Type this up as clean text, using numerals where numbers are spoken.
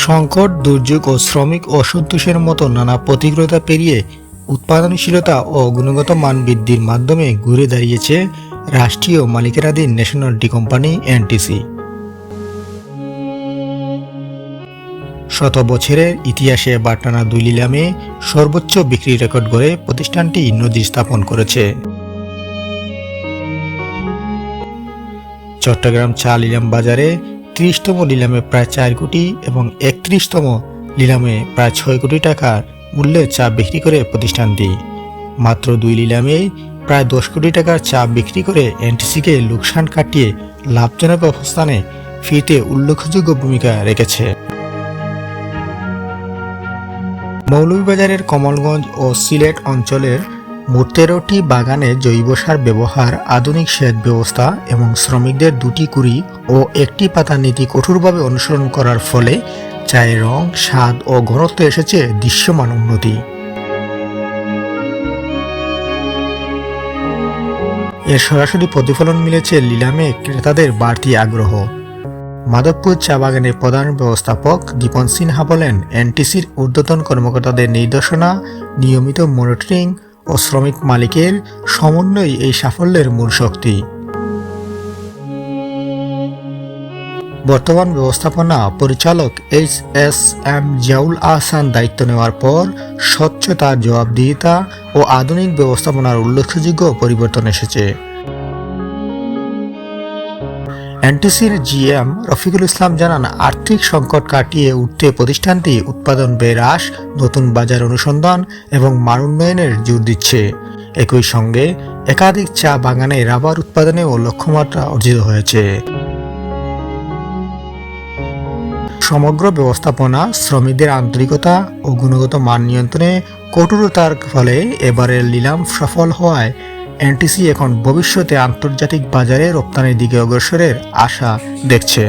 সংকট, দুর্যোগ ও শ্রমিক অসন্তোষের মতো নানা প্রতিকূলতা পেরিয়ে উৎপাদনশীলতা ও গুণগত মান বৃদ্ধির মাধ্যমে ঘুরে দাঁড়িয়েছে রাষ্ট্রীয় মালিকানাধীন ন্যাশনাল টি কোম্পানি এনটিসি। শত বছরের ইতিহাসে টানা 2 নিলামে সর্বোচ্চ বিক্রি রেকর্ড গড়ে প্রতিষ্ঠানটি নজির স্থাপন করেছে। চট্টগ্রাম চা নিলাম বাজারে 30তম নিলামে প্রায় 4 কোটি এবং 31তম নিলামে প্রায় 6 কোটি টাকার মূল্যে চা বিক্রি করে প্রতিষ্ঠানটি। মাত্র 2 নিলামে প্রায় 10 কোটি টাকার চা বিক্রি করে এনটিসিকে লোকসান কাটিয়ে লাভজনক অবস্থানে ফিরতে উল্লেখযোগ্য ভূমিকা রেখেছে। মৌলভীবাজারের কমলগঞ্জ ও সিলেট অঞ্চলের মোট 13টি বাগানে জৈব সার ব্যবহার, আধুনিক সেচ ব্যবস্থা এবং শ্রমিকদের 2টি কুড়ি ও 1টি পাতা নীতি কঠোরভাবে অনুসরণ করার ফলে চায়ের রং, স্বাদ ও ঘনত্বে এসেছে দৃশ্যমান উন্নতি। এর সরাসরি প্রতিফলন মিলেছে নিলামে ক্রেতাদের বাড়তি আগ্রহ। মাধবপুর চা বাগানের প্রধান ব্যবস্থাপক দীপন সিনহা বলেন, এনটিসির ঊর্ধ্বতন কর্মকর্তাদের নির্দেশনা, নিয়মিত মনিটরিং ও শ্রমিক মালিকের সমন্বয় এই সাফল্যের মূল শক্তি। বর্তমান ব্যবস্থাপনা পরিচালক HSM জিয়াউল আহসান দায়িত্ব নেওয়ার পর স্বচ্ছতা, জবাবদিহিতা ও আধুনিক ব্যবস্থাপনার উল্লেখযোগ্য পরিবর্তন এসেছে। এনটিসির GM রফিকুল ইসলাম জানান, আর্থিক সংকট কাটিয়ে উঠতে প্রতিষ্ঠানটি উৎপাদন ব্যয় হ্রাস, নতুন বাজার অনুসন্ধান এবং মান উন্নয়নের জোর দিচ্ছে। একই সঙ্গে একাধিক চা বাগানে রাবার উৎপাদনেও লক্ষ্যমাত্রা অর্জিত হয়েছে। সমগ্র ব্যবস্থাপনা, শ্রমিকদের আন্তরিকতা ও গুণগত মান নিয়ন্ত্রণে কঠোরতার ফলে এবারের নিলাম সফল হওয়ায় এনটিসি এখন ভবিষ্যতে আন্তর্জাতিক বাজারে রপ্তানির দিকে অগ্রসরের আশা দেখছে।